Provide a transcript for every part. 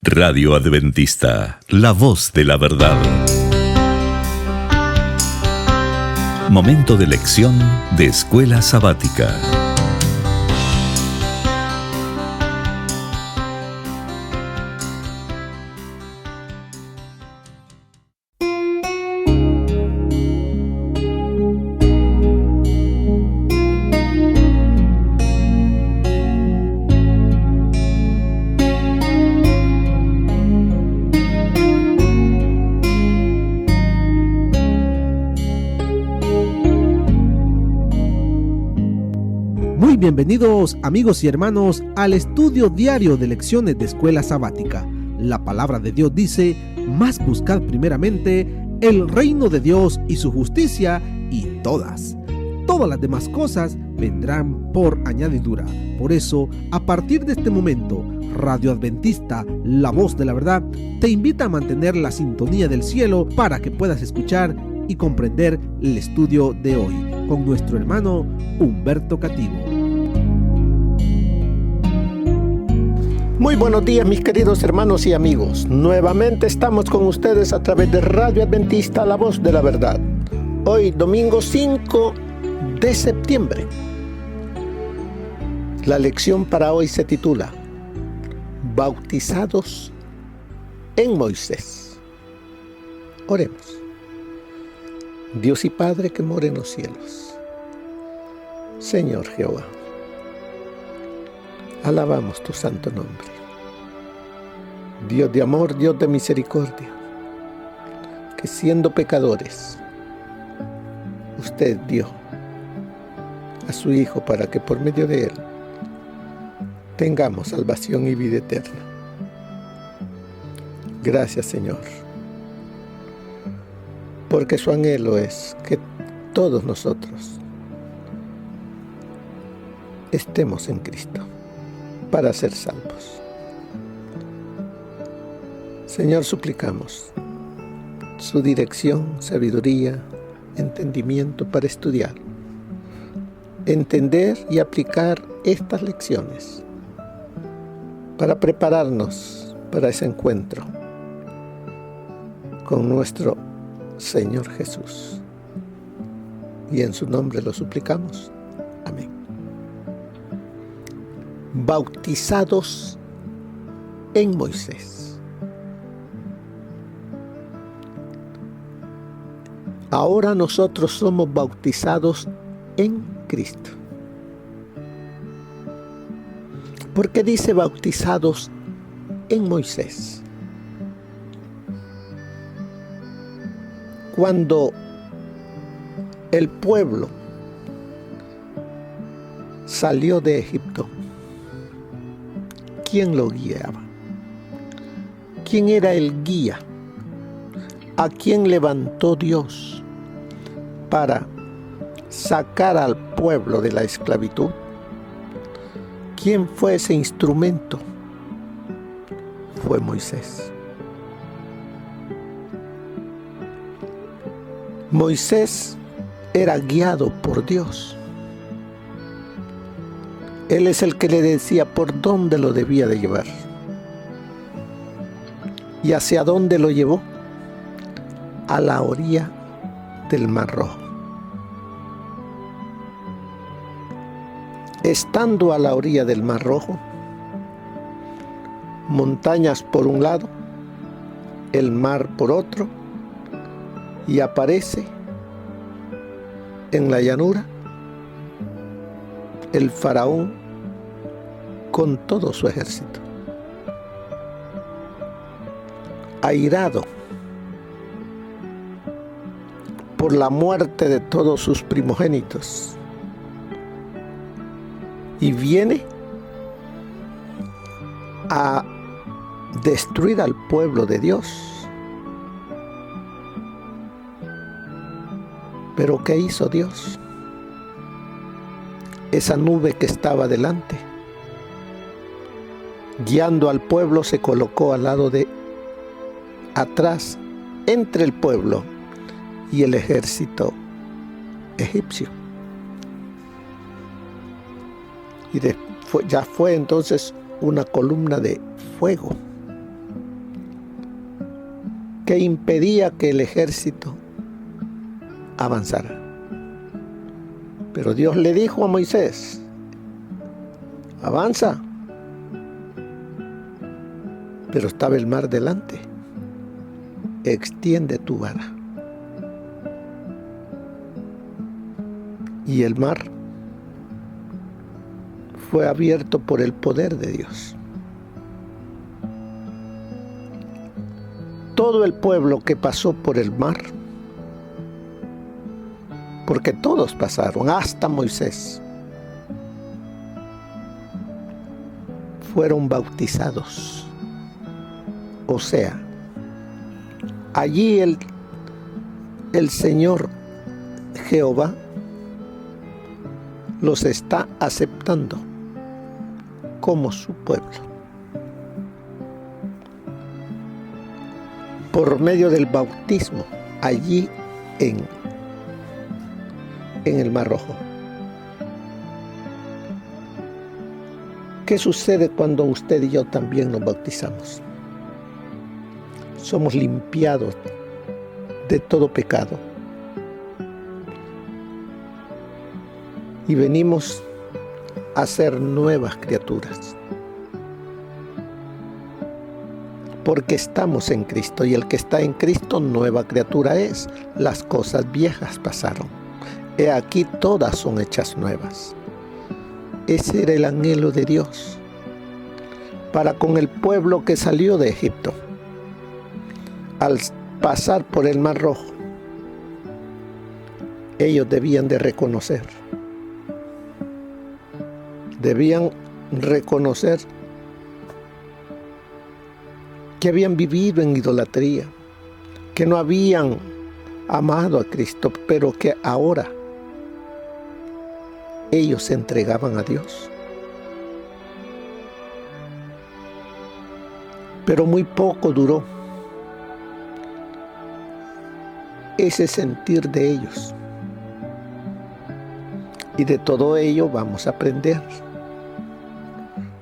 Radio Adventista, la voz de la verdad. Momento de lección de Escuela Sabática. Bienvenidos amigos y hermanos al estudio diario de lecciones de Escuela Sabática. La palabra de Dios dice: mas buscad primeramente el reino de Dios y su justicia, y todas las demás cosas vendrán por añadidura. Por eso, a partir de este momento, Radio Adventista, la voz de la verdad, te invita a mantener la sintonía del cielo para que puedas escuchar y comprender el estudio de hoy con nuestro hermano Humberto Cativo. Muy buenos días, mis queridos hermanos y amigos. Nuevamente estamos con ustedes a través de Radio Adventista, la voz de la verdad. Hoy, domingo 5 de septiembre. La lección para hoy se titula Bautizados en Moisés. Oremos. Dios y Padre que mora en los cielos, Señor Jehová, alabamos tu santo nombre. Dios de amor, Dios de misericordia, que siendo pecadores, usted dio a su Hijo para que por medio de él tengamos salvación y vida eterna. Gracias, Señor, porque su anhelo es que todos nosotros estemos en Cristo para ser salvos. Señor, suplicamos su dirección, sabiduría, entendimiento para estudiar, entender y aplicar estas lecciones para prepararnos para ese encuentro con nuestro Señor Jesús. Y en su nombre lo suplicamos. Amén. Bautizados en Moisés. Ahora nosotros somos bautizados en Cristo. ¿Por qué dice bautizados en Moisés? Cuando el pueblo salió de Egipto, ¿quién lo guiaba? ¿Quién era el guía? ¿A quién levantó Dios para sacar al pueblo de la esclavitud? ¿Quién fue ese instrumento? Fue Moisés. Moisés era guiado por Dios. Él es el que le decía por dónde lo debía de llevar. ¿Y hacia dónde lo llevó? A la orilla del Mar Rojo. Estando a la orilla del Mar Rojo, montañas por un lado, el mar por otro, y aparece en la llanura el faraón con todo su ejército. Airado por la muerte de todos sus primogénitos, y viene a destruir al pueblo de Dios. Pero ¿qué hizo Dios? Esa nube que estaba delante, guiando al pueblo, se colocó al lado de atrás, entre el pueblo y el ejército egipcio. Y ya fue entonces una columna de fuego que impedía que el ejército avanzara. Pero Dios le dijo a Moisés: avanza. Pero estaba el mar delante. Extiende tu vara. Y el mar fue abierto por el poder de Dios. Todo el pueblo que pasó por el mar, porque todos pasaron, hasta Moisés, fueron bautizados. O sea, allí el Señor Jehová los está aceptando como su pueblo. Por medio del bautismo, allí en el Mar Rojo. ¿Qué sucede cuando usted y yo también nos bautizamos? Somos limpiados de todo pecado y venimos a ser nuevas criaturas, porque estamos en Cristo, y el que está en Cristo nueva criatura es. Las cosas viejas pasaron, he aquí todas son hechas nuevas. Ese era el anhelo de Dios para con el pueblo que salió de Egipto. Al pasar por el Mar Rojo, ellos debían reconocer que habían vivido en idolatría, que no habían amado a Cristo, pero que ahora ellos se entregaban a Dios. Pero muy poco duró ese sentir de ellos. Y de todo ello vamos a aprender,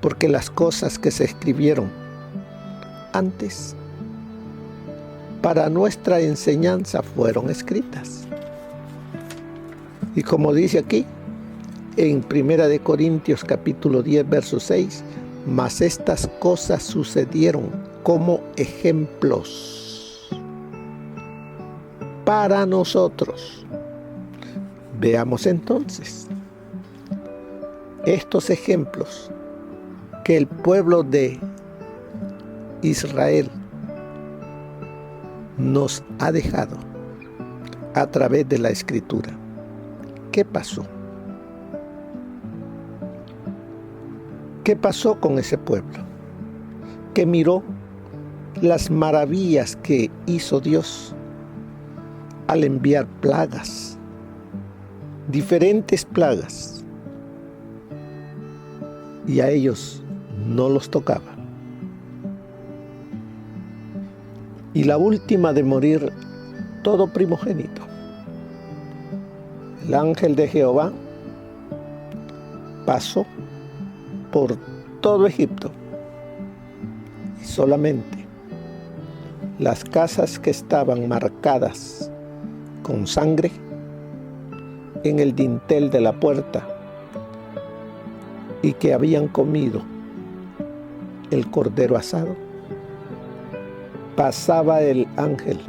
porque las cosas que se escribieron antes para nuestra enseñanza fueron escritas. Y como dice aquí en 1 de Corintios capítulo 10 verso 6, mas estas cosas sucedieron como ejemplos para nosotros. Veamos entonces estos ejemplos que el pueblo de Israel nos ha dejado a través de la Escritura. ¿Qué pasó? ¿Qué pasó con ese pueblo que miró las maravillas que hizo Dios al enviar plagas, diferentes plagas, y a ellos no los tocaba? Y la última de morir todo primogénito. El ángel de Jehová pasó por todo Egipto, y solamente las casas que estaban marcadas con sangre en el dintel de la puerta y que habían comido el cordero asado, pasaba el ángel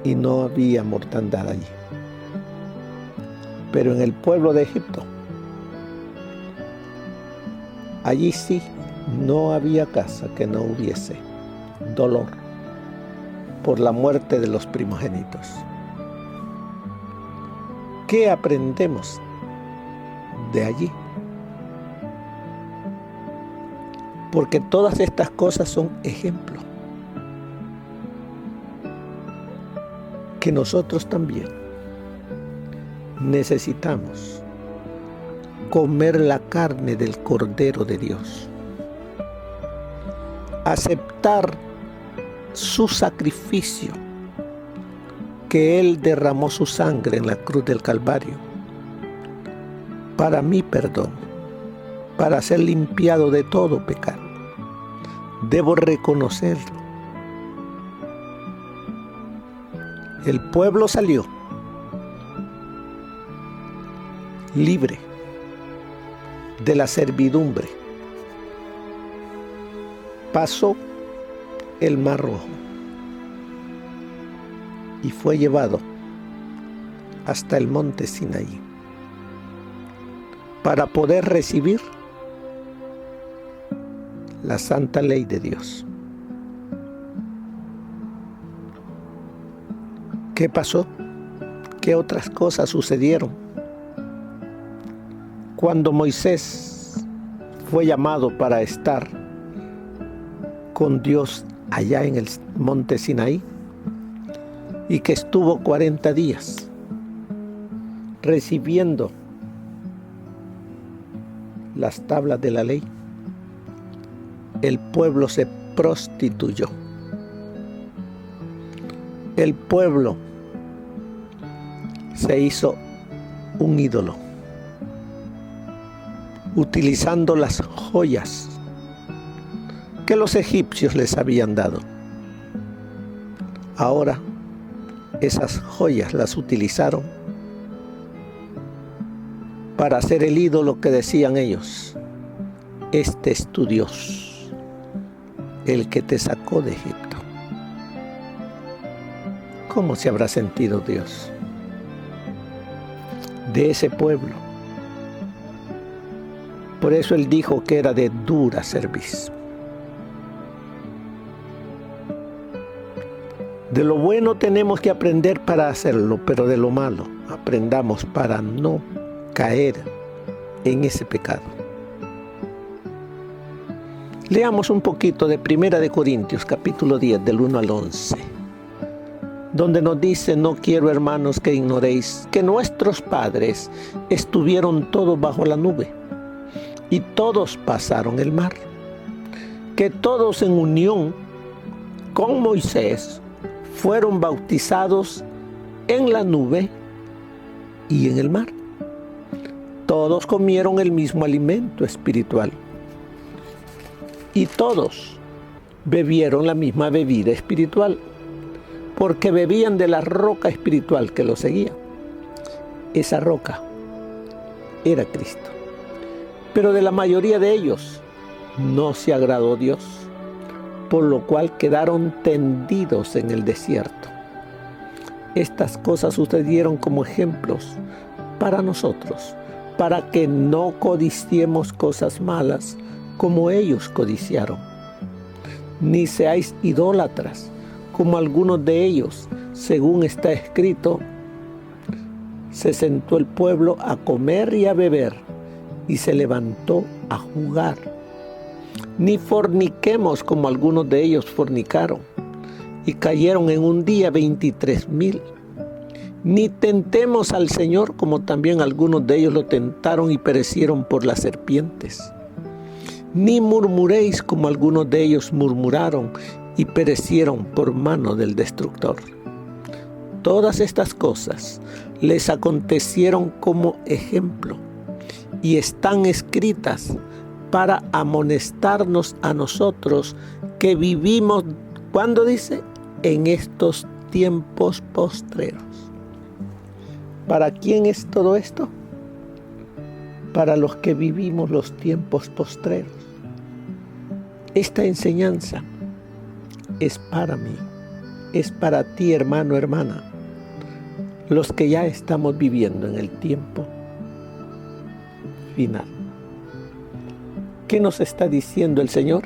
y no había mortandad allí. Pero en el pueblo de Egipto, allí sí no había casa que no hubiese dolor por la muerte de los primogénitos. ¿Qué aprendemos de allí? Porque todas estas cosas son ejemplos que nosotros también necesitamos comer la carne del Cordero de Dios, aceptar su sacrificio, que Él derramó su sangre en la cruz del Calvario para mi perdón, para ser limpiado de todo pecado. Debo reconocerlo El pueblo salió libre de la servidumbre. Pasó el Mar Rojo y fue llevado hasta el monte Sinaí para poder recibir la santa ley de Dios. ¿Qué pasó? ¿Qué otras cosas sucedieron? Cuando Moisés fue llamado para estar con Dios allá en el monte Sinaí y que estuvo 40 días recibiendo las tablas de la ley, el pueblo se prostituyó. El pueblo se hizo un ídolo, utilizando las joyas que los egipcios les habían dado. Ahora esas joyas las utilizaron para hacer el ídolo que decían ellos: este es tu Dios, el que te sacó de Egipto. ¿Cómo se habrá sentido Dios de ese pueblo? Por eso Él dijo que era de dura cerviz. De lo bueno tenemos que aprender para hacerlo, pero de lo malo aprendamos para no caer en ese pecado. Leamos un poquito de 1 de Corintios, capítulo 10, del 1 al 11, donde nos dice: no quiero, hermanos, que ignoréis que nuestros padres estuvieron todos bajo la nube, y todos pasaron el mar, que todos en unión con Moisés fueron bautizados en la nube y en el mar. Todos comieron el mismo alimento espiritual y todos bebieron la misma bebida espiritual, porque bebían de la roca espiritual que los seguía. Esa roca era Cristo. Pero de la mayoría de ellos no se agradó Dios, por lo cual quedaron tendidos en el desierto. Estas cosas sucedieron como ejemplos para nosotros, para que no codiciemos cosas malas como ellos codiciaron. Ni seáis idólatras, como algunos de ellos, según está escrito: se sentó el pueblo a comer y a beber, y se levantó a jugar. Ni forniquemos, como algunos de ellos fornicaron, y cayeron en un día 23,000. Ni tentemos al Señor, como también algunos de ellos lo tentaron y perecieron por las serpientes. Ni murmuréis, como algunos de ellos murmuraron y perecieron por mano del destructor. Todas estas cosas les acontecieron como ejemplo y están escritas para amonestarnos a nosotros que vivimos, ¿cuándo dice? En estos tiempos postreros. ¿Para quién es todo esto? Para los que vivimos los tiempos postreros. Esta enseñanza es para mí, es para ti, hermano, hermana, los que ya estamos viviendo en el tiempo final. ¿Qué nos está diciendo el Señor?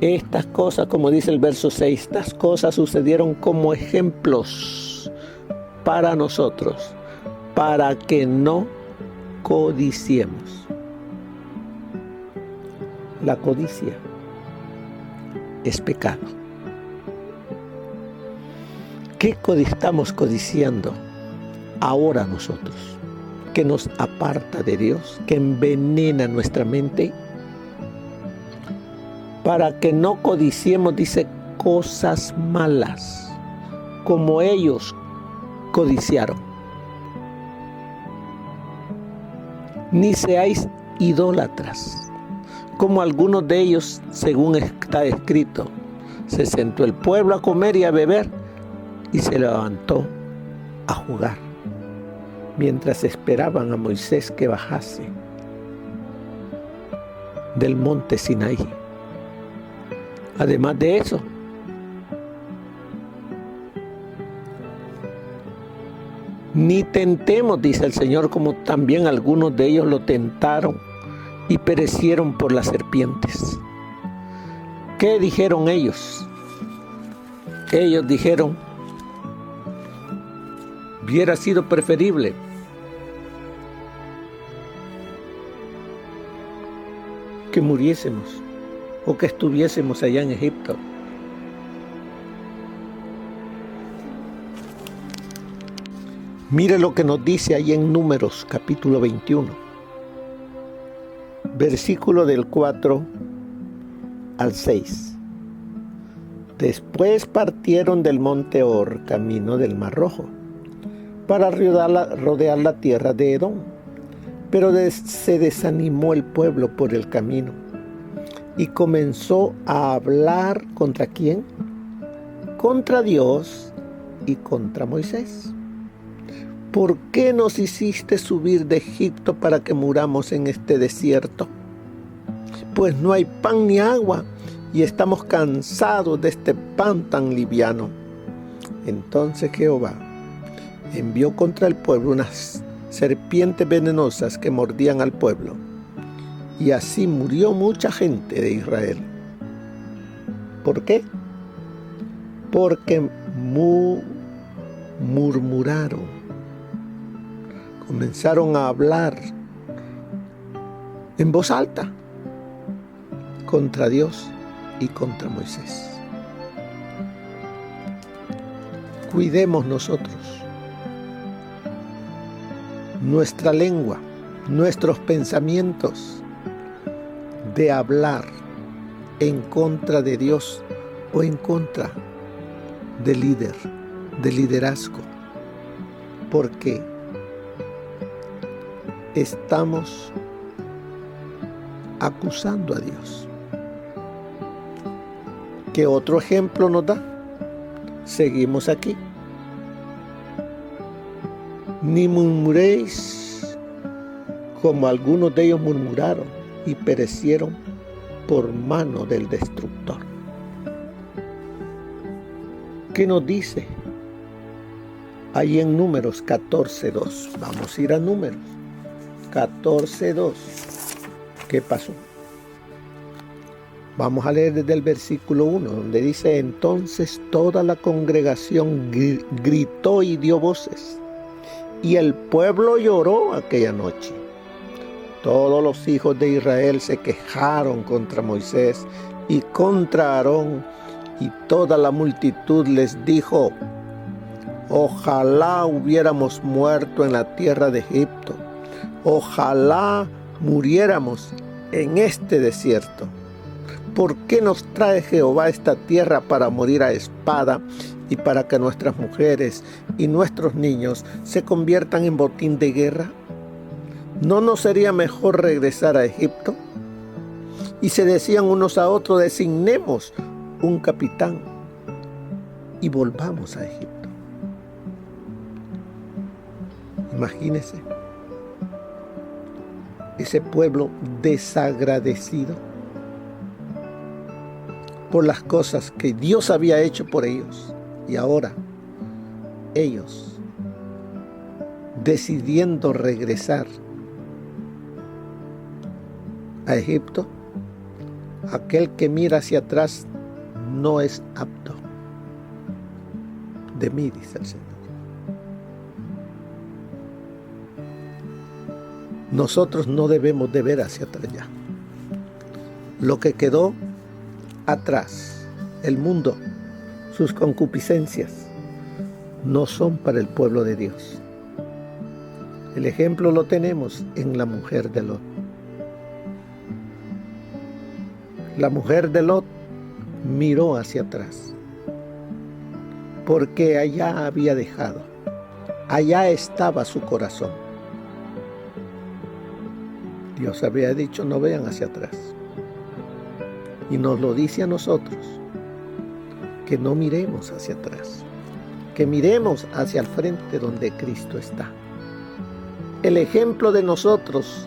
Estas cosas, como dice el verso 6, estas cosas sucedieron como ejemplos para nosotros, para que no codiciemos. La codicia es pecado. ¿Qué estamos codiciando ahora nosotros? Que nos aparta de Dios, que envenena nuestra mente. Para que no codiciemos, dice, cosas malas, como ellos codiciaron. Ni seáis idólatras, como algunos de ellos, según está escrito: se sentó el pueblo a comer y a beber, y se levantó a jugar, mientras esperaban a Moisés que bajase del monte Sinaí. Además de eso, ni tentemos, dice el Señor, como también algunos de ellos lo tentaron y perecieron por las serpientes. ¿Qué dijeron ellos? Ellos dijeron: hubiera sido preferible que muriésemos o que estuviésemos allá en Egipto. Mire lo que nos dice ahí en Números capítulo 21, versículo del 4 al 6. Después partieron del monte Hor, camino del Mar Rojo, para rodear la tierra de Edom. Pero se desanimó el pueblo por el camino y comenzó a hablar ¿contra quién? Contra Dios y contra Moisés. ¿Por qué nos hiciste subir de Egipto para que muramos en este desierto? Pues no hay pan ni agua y estamos cansados de este pan tan liviano. Entonces Jehová envió contra el pueblo unas serpientes venenosas que mordían al pueblo, y así murió mucha gente de Israel. ¿Por qué? Porque murmuraron, comenzaron a hablar en voz alta contra Dios y contra Moisés. Cuidemos nosotros nuestra lengua, nuestros pensamientos, de hablar en contra de Dios o en contra del líder, del liderazgo, porque estamos acusando a Dios. ¿Qué otro ejemplo nos da? Seguimos aquí. Ni murmuréis como algunos de ellos murmuraron y perecieron por mano del destructor. ¿Qué nos dice? Ahí en Números 14:2. Vamos a ir a Números 14:2. ¿Qué pasó? Vamos a leer desde el versículo 1, donde dice: entonces toda la congregación gritó y dio voces, y el pueblo lloró aquella noche. Todos los hijos de Israel se quejaron contra Moisés y contra Aarón, y toda la multitud les dijo: ojalá hubiéramos muerto en la tierra de Egipto, ojalá muriéramos en este desierto. ¿Por qué nos trae Jehová a esta tierra para morir a espada y para que nuestras mujeres y nuestros niños se conviertan en botín de guerra? ¿No nos sería mejor regresar a Egipto? Y se decían unos a otros: designemos un capitán y volvamos a Egipto. Imagínense ese pueblo desagradecido por las cosas que Dios había hecho por ellos, y ahora ellos decidiendo regresar a Egipto. Aquel que mira hacia atrás no es apto de mí, dice el Señor. Nosotros no debemos de ver hacia atrás ya. Lo que quedó atrás, el mundo, sus concupiscencias, no son para el pueblo de Dios. El ejemplo lo tenemos en la mujer de Lot. La mujer de Lot miró hacia atrás, porque allá había dejado, allá estaba su corazón. Dios había dicho: no vean hacia atrás. Y nos lo dice a nosotros, que no miremos hacia atrás, que miremos hacia el frente donde Cristo está. El ejemplo de nosotros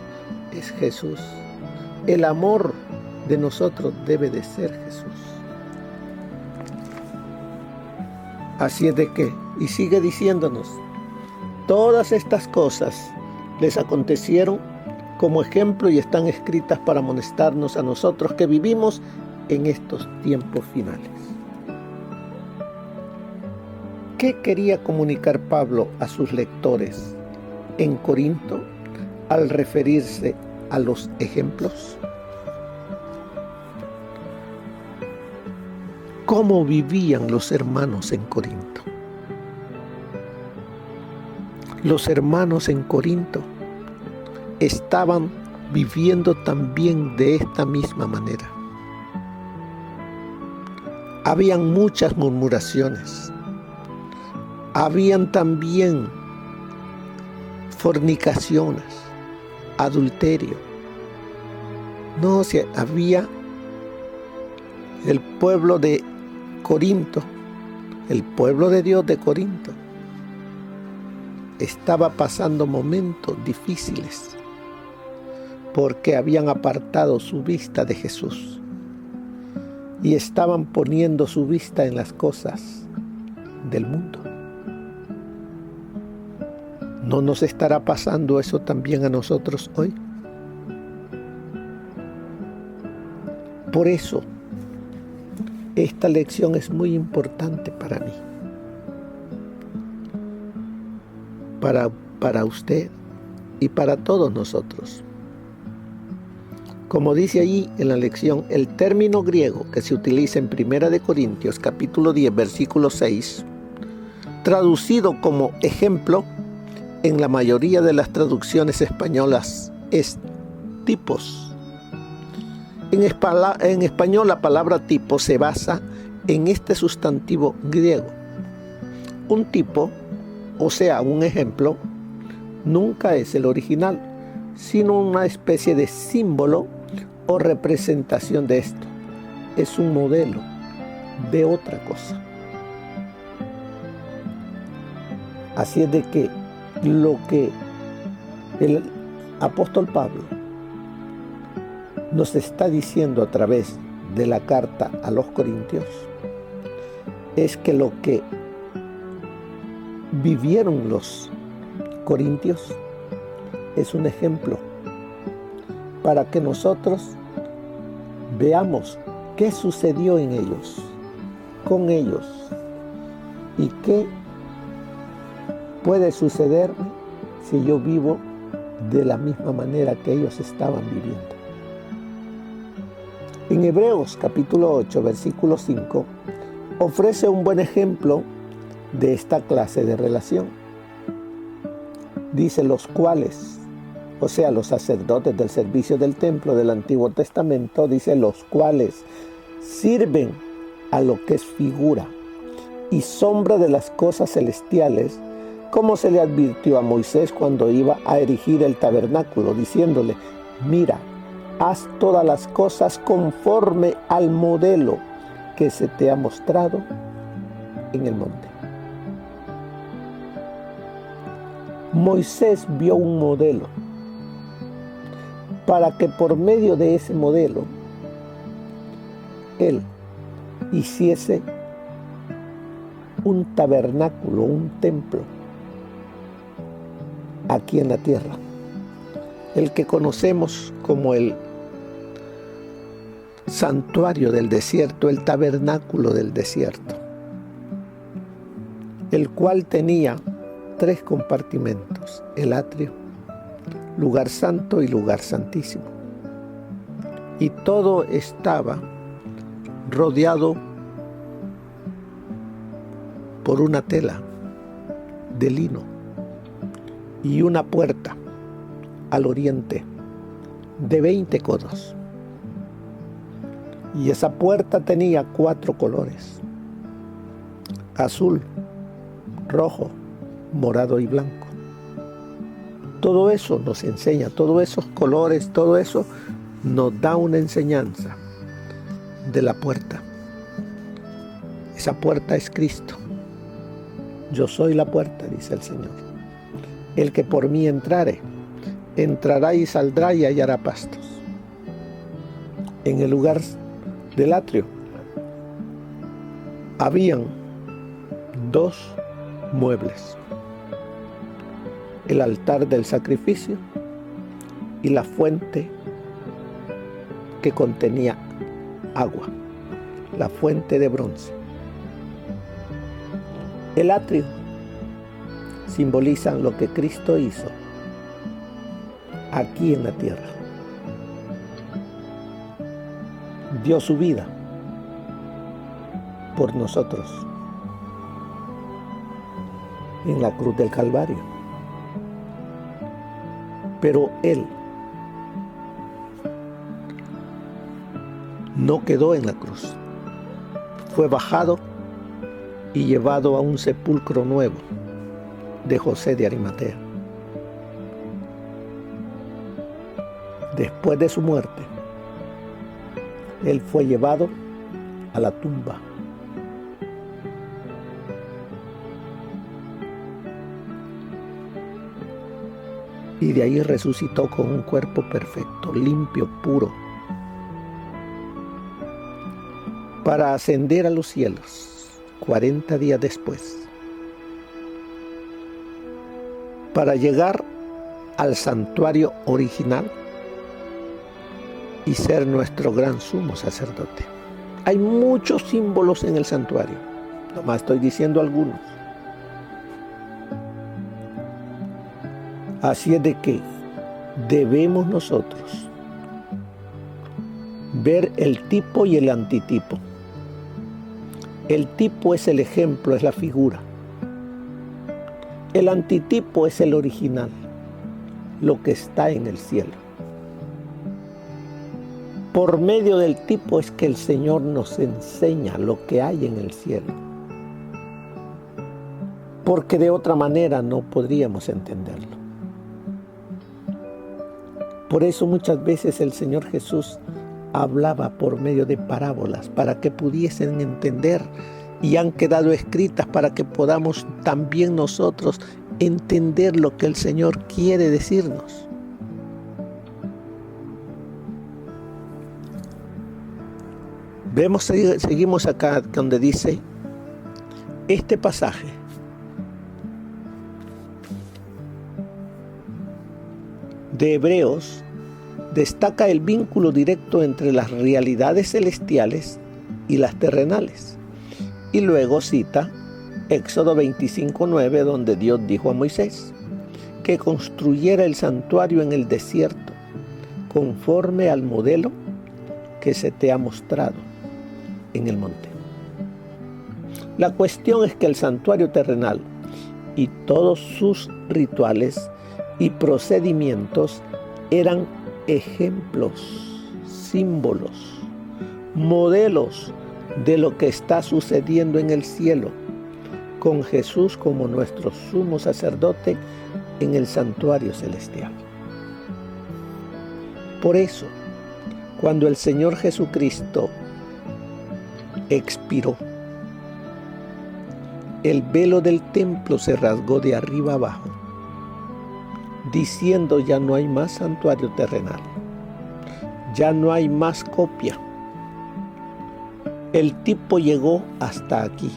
es Jesús. El amor de nosotros debe de ser Jesús. Así es de que, y sigue diciéndonos, todas estas cosas les acontecieron como ejemplo y están escritas para amonestarnos a nosotros que vivimos en estos tiempos finales. ¿Qué quería comunicar Pablo a sus lectores en Corinto al referirse a los ejemplos? ¿Cómo vivían los hermanos en Corinto? Los hermanos en Corinto estaban viviendo también de esta misma manera. Habían muchas murmuraciones. Habían también fornicaciones, adulterio. No, había el pueblo de Corinto, el pueblo de Dios de Corinto, estaba pasando momentos difíciles porque habían apartado su vista de Jesús y estaban poniendo su vista en las cosas del mundo. ¿No nos estará pasando eso también a nosotros hoy? Por eso, esta lección es muy importante para mí, para usted y para todos nosotros. Como dice allí en la lección, el término griego que se utiliza en 1 Corintios capítulo 10, versículo 6, traducido como ejemplo, en la mayoría de las traducciones españolas es tipos. En español la palabra tipo se basa en este sustantivo griego. Un tipo, o sea, un ejemplo, nunca es el original, sino una especie de símbolo o representación de esto. Es un modelo de otra cosa. Así es de que lo que el apóstol Pablo nos está diciendo a través de la carta a los Corintios es que lo que vivieron los corintios es un ejemplo para que nosotros veamos qué sucedió en ellos, con ellos, y qué puede sucederme si yo vivo de la misma manera que ellos estaban viviendo. En Hebreos capítulo 8, versículo 5, ofrece un buen ejemplo de esta clase de relación. Dice, los cuales, o sea, los sacerdotes del servicio del templo del Antiguo Testamento, dice, los cuales sirven a lo que es figura y sombra de las cosas celestiales, como se le advirtió a Moisés cuando iba a erigir el tabernáculo, diciéndole, mira, haz todas las cosas conforme al modelo que se te ha mostrado en el monte. Moisés vio un modelo para que por medio de ese modelo él hiciese un tabernáculo, un templo aquí en la tierra, el que conocemos como el santuario del desierto, el tabernáculo del desierto, el cual tenía 3 compartimentos, el atrio, lugar santo y lugar santísimo. Y todo estaba rodeado por una tela de lino y una puerta al oriente de 20 codos. Y esa puerta tenía 4 colores: azul, rojo, morado y blanco. Todo eso nos enseña, todos esos colores, todo eso nos da una enseñanza de la puerta. Esa puerta es Cristo. Yo soy la puerta, dice el Señor. El que por mí entrare, entrará y saldrá y hallará pastos. En el lugar del atrio habían 2 muebles: el altar del sacrificio y la fuente que contenía agua, la fuente de bronce. El atrio simboliza lo que Cristo hizo aquí en la tierra. Dio su vida por nosotros en la cruz del Calvario. Pero Él no quedó en la cruz. Fue bajado y llevado a un sepulcro nuevo de José de Arimatea. Después de su muerte, Él fue llevado a la tumba. Y de ahí resucitó con un cuerpo perfecto, limpio, puro, para ascender a los cielos 40 días después, para llegar al santuario original y ser nuestro gran sumo sacerdote. Hay muchos símbolos en el santuario, nomás estoy diciendo algunos. Así es de que debemos nosotros ver el tipo y el antitipo. El tipo es el ejemplo, es la figura. El antitipo es el original, lo que está en el cielo. Por medio del tipo es que el Señor nos enseña lo que hay en el cielo. Porque de otra manera no podríamos entenderlo. Por eso muchas veces el Señor Jesús hablaba por medio de parábolas para que pudiesen entender, y han quedado escritas para que podamos también nosotros entender lo que el Señor quiere decirnos. Seguimos acá donde dice este pasaje: de Hebreos destaca el vínculo directo entre las realidades celestiales y las terrenales. Y luego cita Éxodo 25:9, donde Dios dijo a Moisés que construyera el santuario en el desierto, conforme al modelo que se te ha mostrado en el monte. La cuestión es que el santuario terrenal y todos sus rituales y procedimientos eran ejemplos, símbolos, modelos de lo que está sucediendo en el cielo, con Jesús como nuestro sumo sacerdote en el santuario celestial. Por eso, cuando el Señor Jesucristo expiró, el velo del templo se rasgó de arriba abajo, diciendo: ya no hay más santuario terrenal, ya no hay más copia. El tipo llegó hasta aquí.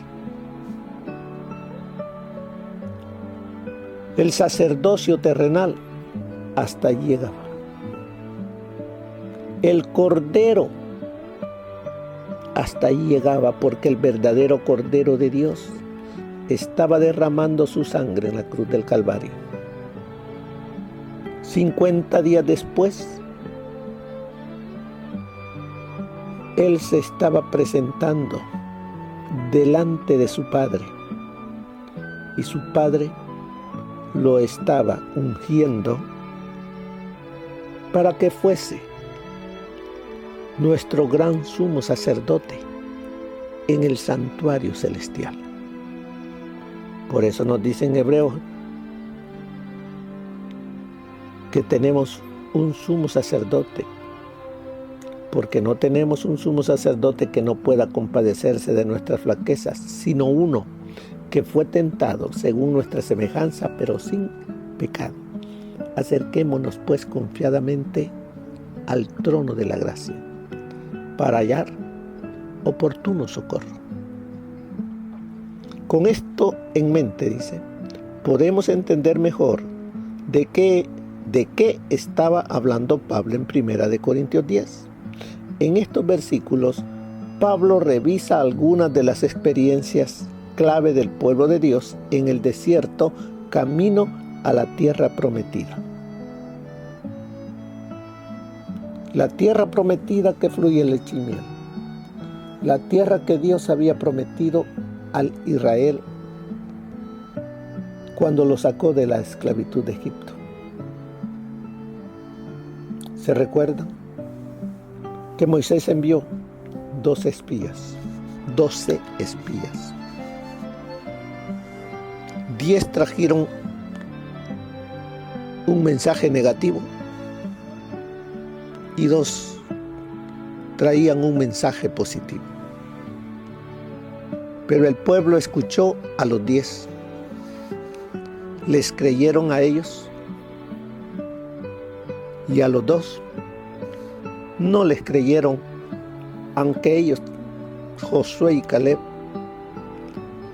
El sacerdocio terrenal hasta allí llegaba. El cordero hasta allí llegaba, porque el verdadero Cordero de Dios estaba derramando su sangre en la cruz del Calvario. 50 días después, Él se estaba presentando delante de su Padre, y su Padre lo estaba ungiendo para que fuese nuestro gran sumo sacerdote en el santuario celestial. Por eso nos dice en Hebreos que tenemos un sumo sacerdote, porque no tenemos un sumo sacerdote que no pueda compadecerse de nuestras flaquezas, sino uno que fue tentado según nuestra semejanza, pero sin pecado. Acerquémonos pues confiadamente al trono de la gracia, para hallar oportuno socorro. Con esto en mente, dice, podemos entender mejor de qué estaba hablando Pablo en 1 Corintios 10. En estos versículos, Pablo revisa algunas de las experiencias clave del pueblo de Dios en el desierto camino a la tierra prometida. La tierra prometida que fluye leche y miel. La tierra que Dios había prometido al Israel cuando lo sacó de la esclavitud de Egipto. ¿Se recuerdan? Que Moisés envió 12 espías. 10 trajeron un mensaje negativo y 2 traían un mensaje positivo. Pero el pueblo escuchó a los 10. Les creyeron a ellos, y a los 2 no les creyeron, aunque ellos, Josué y Caleb,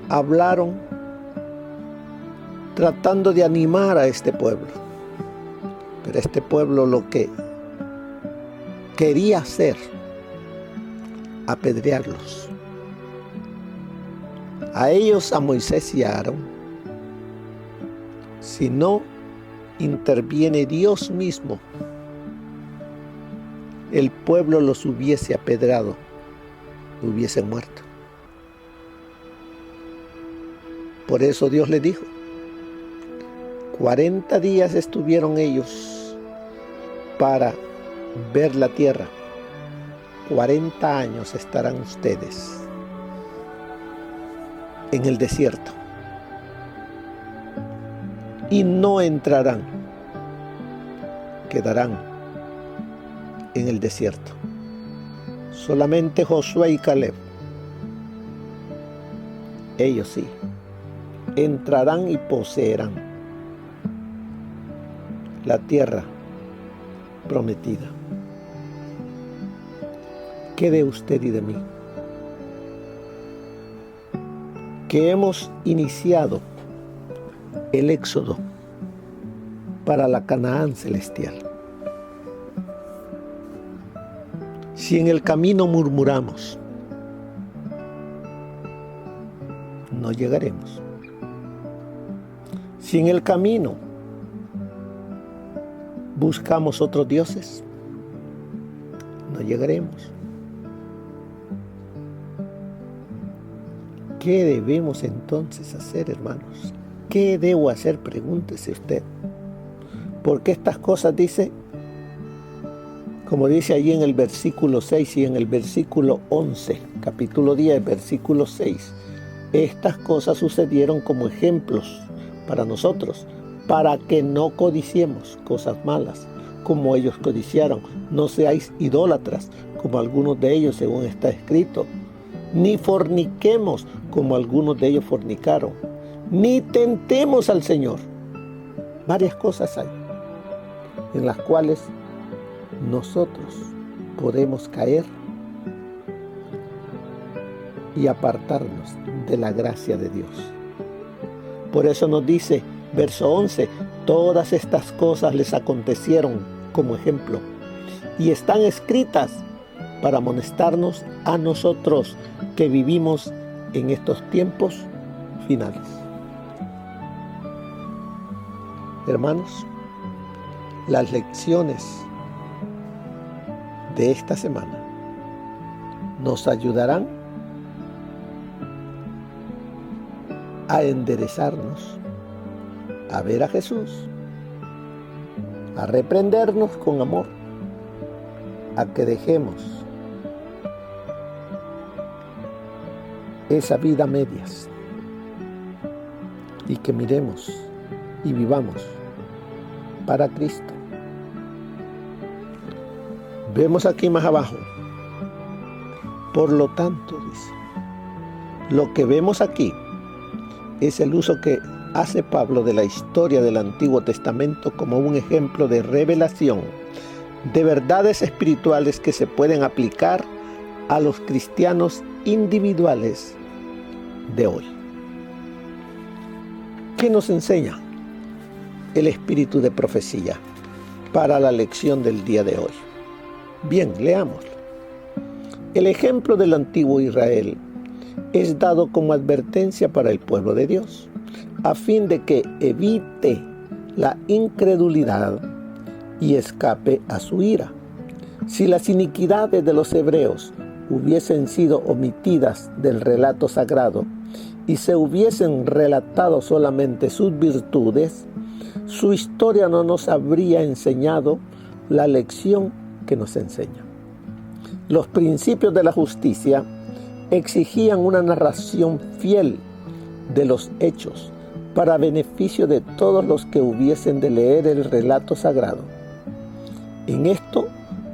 hablaron tratando de animar a este pueblo. Pero este pueblo lo que quería hacer, apedrearlos. A ellos, a Moisés y a Aarón. Si no interviene Dios mismo, el pueblo los hubiese apedreado, hubiesen muerto. Por eso Dios le dijo, 40 días estuvieron ellos para ver la tierra. 40 años estarán ustedes en el desierto y no entrarán, quedarán en el desierto. Solamente Josué y Caleb, ellos sí, entrarán y poseerán la tierra prometida. ¿Qué de usted y de mí? Que hemos iniciado el éxodo para la Canaán celestial. Si en el camino murmuramos, no llegaremos. Si en el camino buscamos otros dioses, no llegaremos. ¿Qué debemos entonces hacer, hermanos? ¿Qué debo hacer? Pregúntese usted. Porque estas cosas dice, como dice allí en el versículo 6 y en el versículo 11, capítulo 10, versículo 6, estas cosas sucedieron como ejemplos para nosotros, para que no codiciemos cosas malas, como ellos codiciaron. No seáis idólatras, como algunos de ellos, según está escrito. Ni forniquemos, como algunos de ellos fornicaron. Ni tentemos al Señor. Varias cosas hay en las cuales nosotros podemos caer y apartarnos de la gracia de Dios. Por eso nos dice, verso 11, todas estas cosas les acontecieron como ejemplo y están escritas para amonestarnos a nosotros que vivimos en estos tiempos finales. Hermanos, las lecciones de esta semana nos ayudarán a enderezarnos, a ver a Jesús, a reprendernos con amor, a que dejemos esa vida a medias y que miremos y vivamos para Cristo. Vemos aquí más abajo, por lo tanto, dice, lo que vemos aquí es el uso que hace Pablo de la historia del Antiguo Testamento como un ejemplo de revelación de verdades espirituales que se pueden aplicar a los cristianos individuales de hoy. ¿Qué nos enseña el espíritu de profecía para la lección del día de hoy? Bien, leámoslo. El ejemplo del antiguo Israel es dado como advertencia para el pueblo de Dios, a fin de que evite la incredulidad y escape a su ira. Si las iniquidades de los hebreos hubiesen sido omitidas del relato sagrado y se hubiesen relatado solamente sus virtudes, su historia no nos habría enseñado la lección que nos enseña. Los principios de la justicia exigían una narración fiel de los hechos para beneficio de todos los que hubiesen de leer el relato sagrado. En esto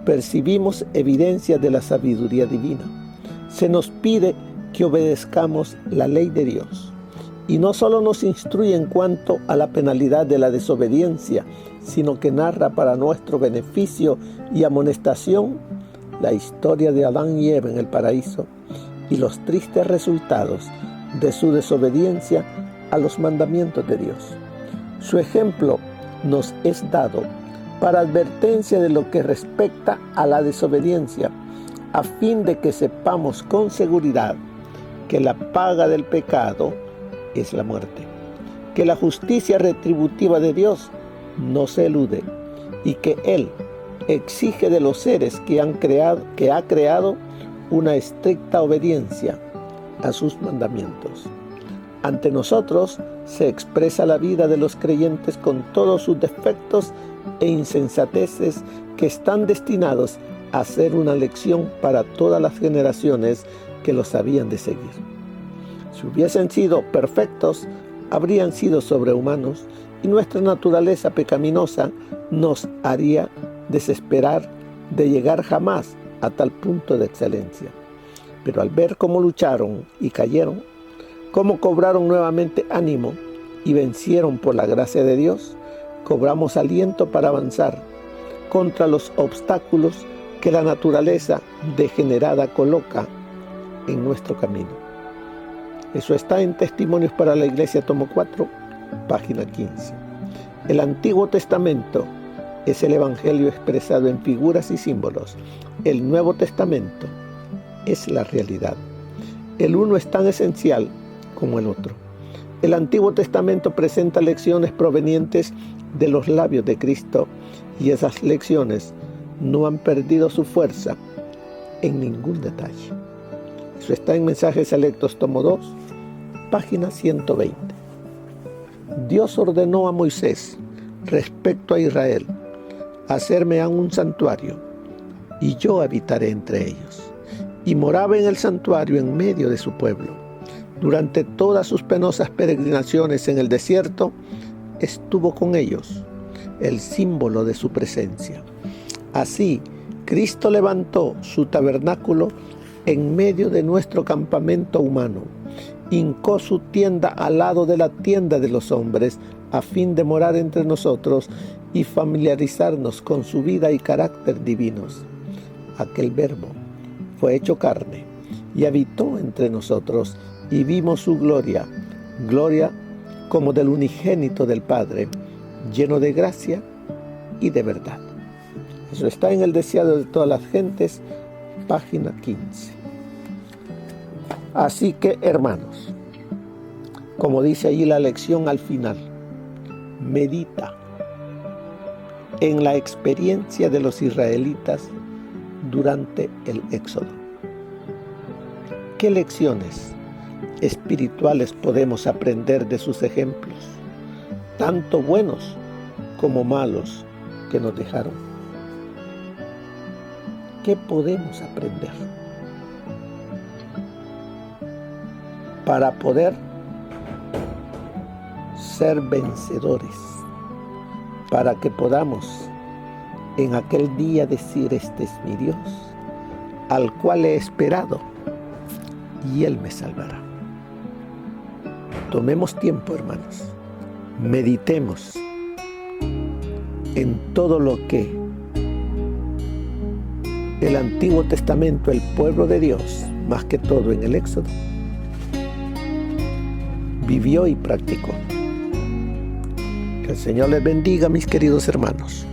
percibimos evidencia de la sabiduría divina. Se nos pide que obedezcamos la ley de Dios. Y no solo nos instruye en cuanto a la penalidad de la desobediencia, sino que narra para nuestro beneficio y amonestación la historia de Adán y Eva en el paraíso y los tristes resultados de su desobediencia a los mandamientos de Dios. Su ejemplo nos es dado para advertencia de lo que respecta a la desobediencia, a fin de que sepamos con seguridad que la paga del pecado es la muerte, que la justicia retributiva de Dios no se elude y que Él exige de los seres que ha creado una estricta obediencia a sus mandamientos. Ante nosotros se expresa la vida de los creyentes con todos sus defectos e insensateces que están destinados a ser una lección para todas las generaciones que los habían de seguir. Si hubiesen sido perfectos, habrían sido sobrehumanos y nuestra naturaleza pecaminosa nos haría desesperar de llegar jamás a tal punto de excelencia. Pero al ver cómo lucharon y cayeron, cómo cobraron nuevamente ánimo y vencieron por la gracia de Dios, cobramos aliento para avanzar contra los obstáculos que la naturaleza degenerada coloca en nuestro camino. Eso está en Testimonios para la Iglesia, tomo 4, página 15. El Antiguo Testamento es el Evangelio expresado en figuras y símbolos. El Nuevo Testamento es la realidad. El uno es tan esencial como el otro. El Antiguo Testamento presenta lecciones provenientes de los labios de Cristo y esas lecciones no han perdido su fuerza en ningún detalle. Eso está en Mensajes Selectos, tomo 2, página 120. Dios ordenó a Moisés respecto a Israel: hacerme un santuario, y yo habitaré entre ellos. Y moraba en el santuario en medio de su pueblo. Durante todas sus penosas peregrinaciones en el desierto, estuvo con ellos, el símbolo de su presencia. Así, Cristo levantó su tabernáculo en medio de nuestro campamento humano, hincó su tienda al lado de la tienda de los hombres, a fin de morar entre nosotros y familiarizarnos con su vida y carácter divinos. Aquel Verbo fue hecho carne y habitó entre nosotros, y vimos su gloria, gloria como del unigénito del Padre, lleno de gracia y de verdad. Eso está en El Deseado de todas las gentes, página 15. Así que, hermanos, como dice allí la lección al final, medita en la experiencia de los israelitas durante el Éxodo. ¿Qué lecciones espirituales podemos aprender de sus ejemplos, tanto buenos como malos, que nos dejaron? ¿Qué podemos aprender para poder ser vencedores, para que podamos en aquel día decir: este es mi Dios, al cual he esperado, y Él me salvará? Tomemos tiempo, hermanos. Meditemos en todo lo que el Antiguo Testamento, el pueblo de Dios, más que todo en el Éxodo, vivió y practicó. Que el Señor les bendiga, mis queridos hermanos.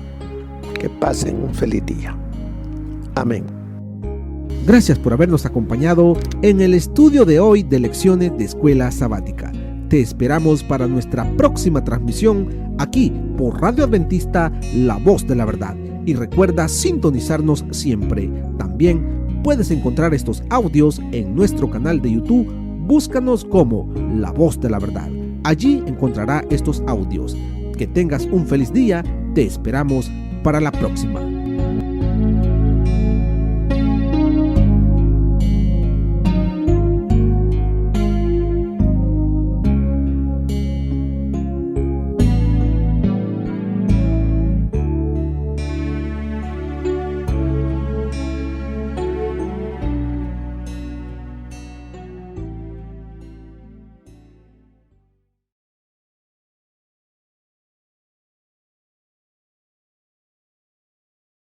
Que pasen un feliz día. Amén. Gracias por habernos acompañado en el estudio de hoy de Lecciones de Escuela Sabática. Te esperamos para nuestra próxima transmisión aquí por Radio Adventista, La Voz de la Verdad. Y recuerda sintonizarnos siempre. También puedes encontrar estos audios en nuestro canal de YouTube. Búscanos como La Voz de la Verdad. Allí encontrará estos audios. Que tengas un feliz día. Te esperamos para la próxima.